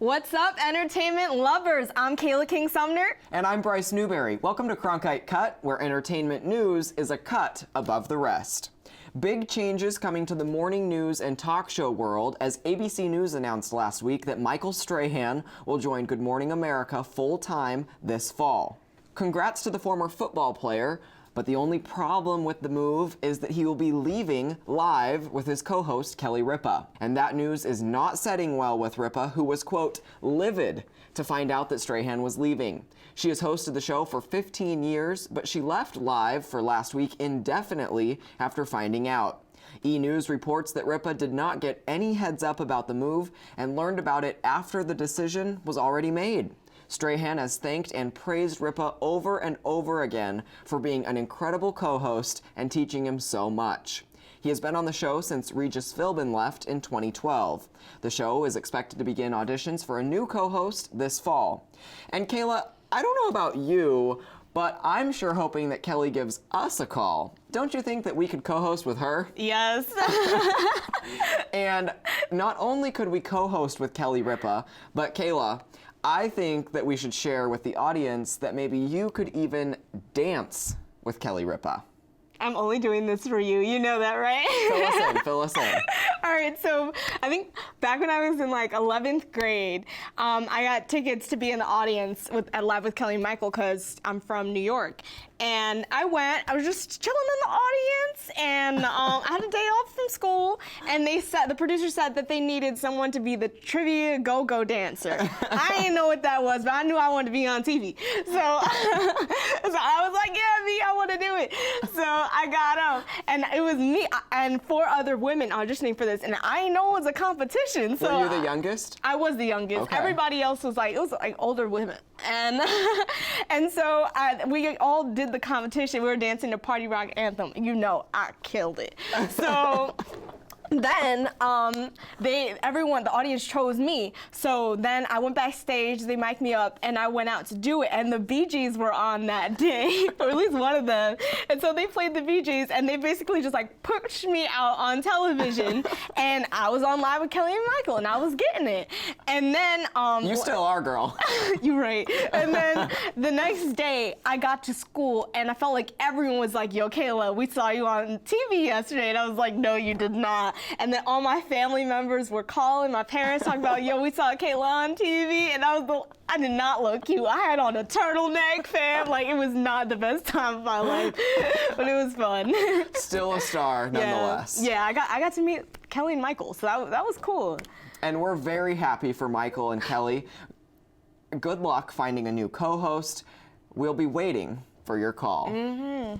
What's up, entertainment lovers? I'm Kayla King Sumner. And I'm Bryce Newberry. Welcome to Cronkite Cut, where entertainment news is a cut above the rest. Big changes coming to the morning news and talk show world as ABC News announced last week that Michael Strahan will join Good Morning America full-time this fall. Congrats to the former football player, but the only problem with the move is that he will be leaving live with his co-host Kelly Ripa. And that news is not setting well with Ripa, who was, quote, livid to find out that Strahan was leaving. She has hosted the show for 15 years, but she left live for last week indefinitely after finding out. E! News reports that Ripa did not get any heads up about the move and learned about it after the decision was already made. Strahan has thanked and praised Ripa over and over again for being an incredible co-host and teaching him so much. He has been on the show since Regis Philbin left in 2012. The show is expected to begin auditions for a new co-host this fall. And Kayla, I don't know about you, but I'm sure hoping that Kelly gives us a call. Don't you think that we could co-host with her? Yes. And not only could we co-host with Kelly Ripa, but Kayla, I think that we should share with the audience that maybe you could even dance with Kelly Ripa. I'm only doing this for you. You know that, right? Fill us in. All right, so I think back when I was in like 11th grade, I got tickets to be in the audience at Live with Kelly and Michael because I'm from New York. And I was just chilling in the audience, and I had a day off from school, and the producer said that they needed someone to be the trivia go-go dancer. I didn't know what that was, but I knew I wanted to be on TV. So, so I was like, yeah, me, I want to do it. So I got up, and it was me and 4 other women auditioning for this, and I didn't know it was a competition. So were you the youngest? I was the youngest. Okay. Everybody else was like, it was like older women. And and so we all did the competition. We were dancing the party rock anthem. You know, I killed it. So then the audience chose me. So then I went backstage, they mic'd me up, and I went out to do it. And the Bee Gees were on that day, or at least one of them. And so they played the Bee Gees, and they basically just like pushed me out on television. And I was on Live with Kelly and Michael, and I was getting it. And then you still are, girl. You're right. And then the next day, I got to school, and I felt like everyone was like, yo, Kayla, we saw you on TV yesterday. And I was like, no, you did not. And then all my family members were calling, my parents talking about, yo, we saw Kayla on TV, and I did not look cute. I had on a turtleneck, fam. Like, it was not the best time of my life, but it was fun. Still a star, nonetheless. Yeah, I got to meet Kelly and Michael, so that was cool. And we're very happy for Michael and Kelly. Good luck finding a new co-host. We'll be waiting for your call. Mm-hmm.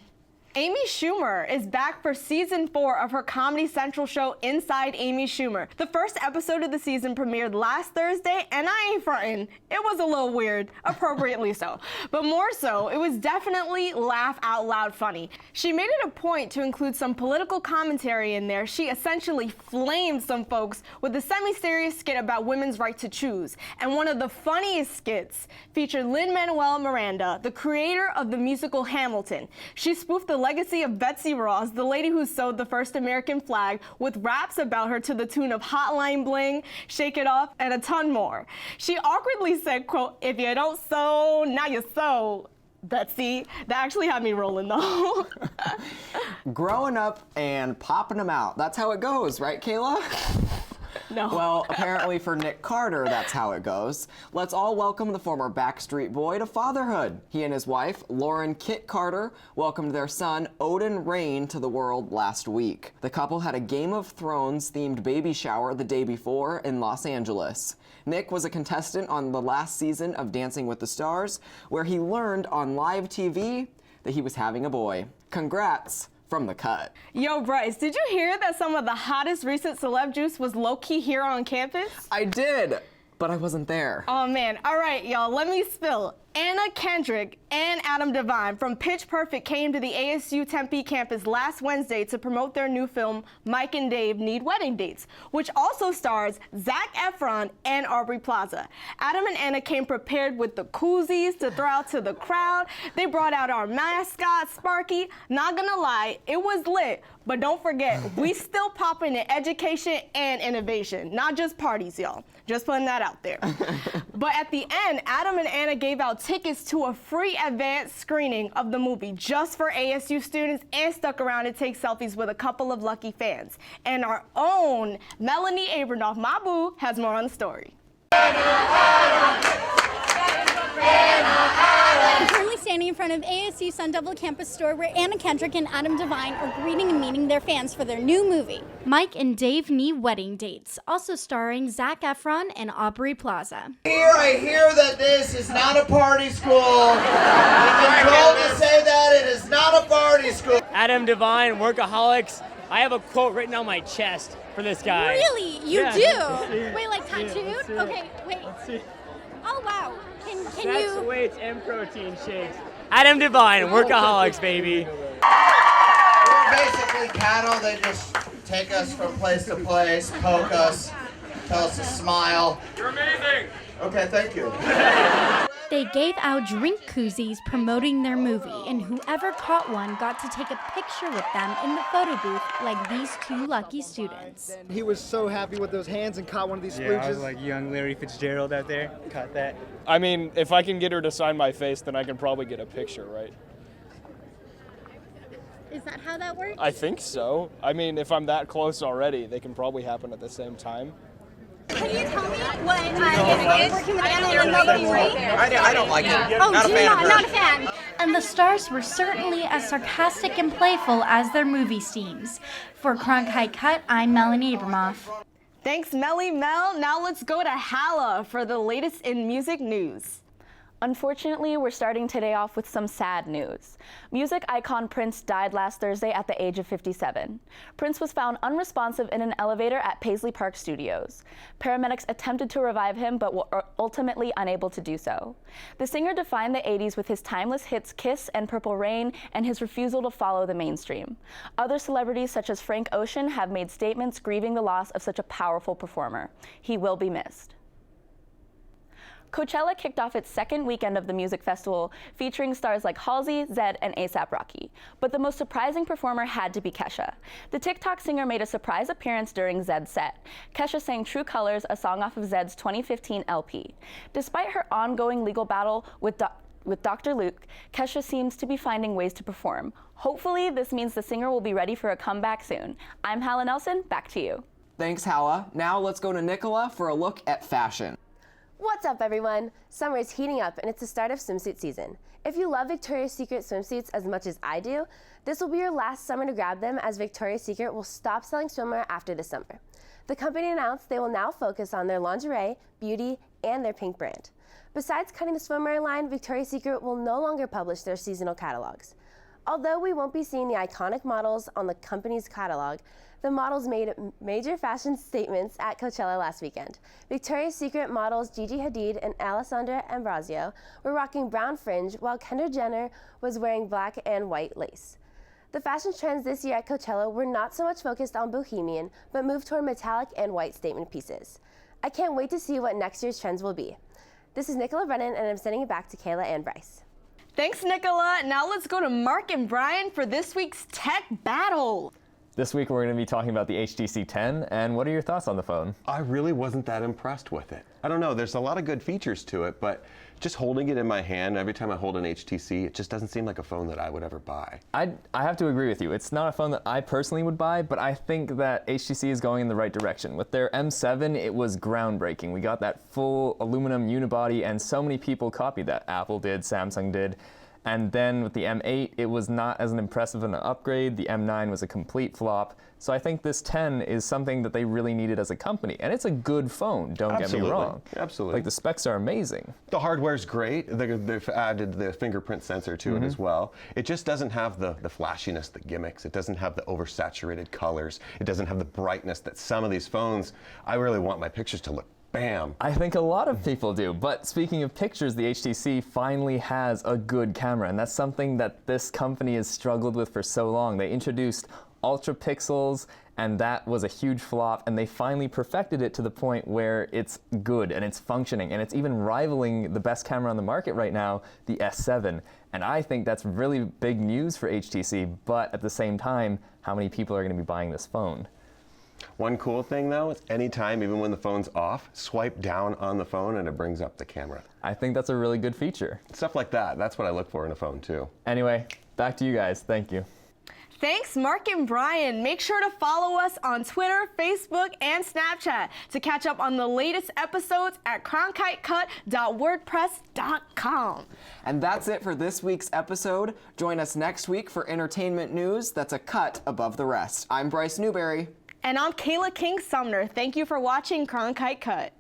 Amy Schumer is back for season 4 of her Comedy Central show, Inside Amy Schumer. The first episode of the season premiered last Thursday, and I ain't frontin'. It was a little weird, appropriately so. But more so, it was definitely laugh out loud funny. She made it a point to include some political commentary in there. She essentially flamed some folks with a semi-serious skit about women's right to choose. And one of the funniest skits featured Lin-Manuel Miranda, the creator of the musical Hamilton. She spoofed the legacy of Betsy Ross, the lady who sewed the first American flag, with raps about her to the tune of Hotline Bling, Shake It Off, and a ton more. She awkwardly said, quote, if you don't sew, now you sew. Betsy. That actually had me rolling though. Growing up and popping them out. That's how it goes, right, Kayla? No. Well, apparently for Nick Carter, that's how it goes. Let's all welcome the former Backstreet Boy to fatherhood. He and his wife, Lauren Kit Carter, welcomed their son, Odin Rain, to the world last week. The couple had a Game of Thrones-themed baby shower the day before in Los Angeles. Nick was a contestant on the last season of Dancing with the Stars, where he learned on live TV that he was having a boy. Congrats from the cut. Yo, Bryce, did you hear that some of the hottest recent celeb juice was low-key here on campus? I did, but I wasn't there. Oh man, all right, y'all, let me spill. Anna Kendrick and Adam DeVine from Pitch Perfect came to the ASU Tempe campus last Wednesday to promote their new film, Mike and Dave Need Wedding Dates, which also stars Zac Efron and Aubrey Plaza. Adam and Anna came prepared with the koozies to throw out to the crowd. They brought out our mascot, Sparky. Not gonna lie, it was lit. But don't forget, we still popping in education and innovation, not just parties, y'all. Just putting that out there. But at the end, Adam and Anna gave out tickets to a free advanced screening of the movie just for ASU students and stuck around to take selfies with a couple of lucky fans. And our own Melanie Abramoff, my boo, has more on the story. I'm currently standing in front of ASU Sun Devil Campus store where Anna Kendrick and Adam DeVine are greeting and meeting their fans for their new movie, Mike and Dave Need Wedding Dates, also starring Zac Efron and Aubrey Plaza. I hear that this is not a party school. We've been told to say that it is not a party school. Adam DeVine, workaholics. I have a quote written on my chest for this guy. Really? You Yeah, do? Wait, like tattooed? Let's see it. Okay, wait. Let's see. Oh, wow. Can That's you... the way it's in protein shakes. Adam DeVine, workaholics, baby. We're basically cattle. They just take us from place to place, poke us, tell us to smile. You're amazing. Okay, thank you. They gave out drink koozies promoting their movie, and whoever caught one got to take a picture with them in the photo booth like these two lucky students. He was so happy with those hands and caught one of these Yeah, splooges. I was like young Larry Fitzgerald out there. Caught that. I mean, if I can get her to sign my face, then I can probably get a picture, right? Is that how that works? I think so. I mean, if I'm that close already, they can probably happen at the same time. Can you tell me what is working with Anna and nobody right? I don't like it. Oh, Not a fan of her. not a fan. And the stars were certainly as sarcastic and playful as their movie scenes. For Cronkite Cut, I'm Melanie Abramoff. Thanks, Melly Mel. Now let's go to Halla for the latest in music news. Unfortunately, we're starting today off with some sad news. Music icon Prince died last Thursday at the age of 57. Prince was found unresponsive in an elevator at Paisley Park Studios. Paramedics attempted to revive him, but were ultimately unable to do so. The singer defined the 80s with his timeless hits Kiss and Purple Rain and his refusal to follow the mainstream. Other celebrities such as Frank Ocean have made statements grieving the loss of such a powerful performer. He will be missed. Coachella kicked off its second weekend of the music festival, featuring stars like Halsey, Zedd, and A$AP Rocky. But the most surprising performer had to be Kesha. The TikTok singer made a surprise appearance during Zedd's set. Kesha sang True Colors, a song off of Zedd's 2015 LP. Despite her ongoing legal battle with Dr. Luke, Kesha seems to be finding ways to perform. Hopefully, this means the singer will be ready for a comeback soon. I'm Halla Nelson, back to you. Thanks, Halla. Now let's go to Nicola for a look at fashion. What's up, everyone? Summer is heating up and it's the start of swimsuit season. If you love Victoria's Secret swimsuits as much as I do, this will be your last summer to grab them, as Victoria's Secret will stop selling swimwear after this summer. The company announced they will now focus on their lingerie, beauty, and their pink brand. Besides cutting the swimwear line, Victoria's Secret will no longer publish their seasonal catalogs. Although we won't be seeing the iconic models on the company's catalog, the models made major fashion statements at Coachella last weekend. Victoria's Secret models Gigi Hadid and Alessandra Ambrosio were rocking brown fringe, while Kendall Jenner was wearing black and white lace. The fashion trends this year at Coachella were not so much focused on bohemian, but moved toward metallic and white statement pieces. I can't wait to see what next year's trends will be. This is Nicola Brennan, and I'm sending it back to Kayla and Bryce. Thanks, Nicola. Now let's go to Marc and Bryan for this week's tech battle. This week we're going to be talking about the HTC 10, and what are your thoughts on the phone? I really wasn't that impressed with it. I don't know, there's a lot of good features to it, but just holding it in my hand, every time I hold an HTC, it just doesn't seem like a phone that I would ever buy. I have to agree with you. It's not a phone that I personally would buy, but I think that HTC is going in the right direction. With their M7, it was groundbreaking. We got that full aluminum unibody, and so many people copied that. Apple did, Samsung did. And then with the M8, it was not as an impressive an upgrade. The M9 was a complete flop. So I think this 10 is something that they really needed as a company. And it's a good phone, don't get me wrong. Absolutely. Like, the specs are amazing. The hardware's great. They've added the fingerprint sensor to it as well. It just doesn't have the flashiness, the gimmicks. It doesn't have the oversaturated colors. It doesn't have the brightness that some of these phones, I really want my pictures to look bam. I think a lot of people do, but speaking of pictures, the HTC finally has a good camera, and that's something that this company has struggled with for so long. They introduced ultra pixels, and that was a huge flop, and they finally perfected it to the point where it's good and it's functioning, and it's even rivaling the best camera on the market right now, the S7. And I think that's really big news for HTC, but at the same time, how many people are going to be buying this phone? One cool thing though is anytime, even when the phone's off, swipe down on the phone and it brings up the camera. I think that's a really good feature. Stuff like that, that's what I look for in a phone too. Anyway, back to you guys. Thank you. Thanks, Marc and Bryan. Make sure to follow us on Twitter, Facebook, and Snapchat to catch up on the latest episodes at cronkitecut.wordpress.com. And that's it for this week's episode. Join us next week for entertainment news that's a cut above the rest. I'm Bryce Newberry. And I'm Kayla King Sumner. Thank you for watching Cronkite Cut.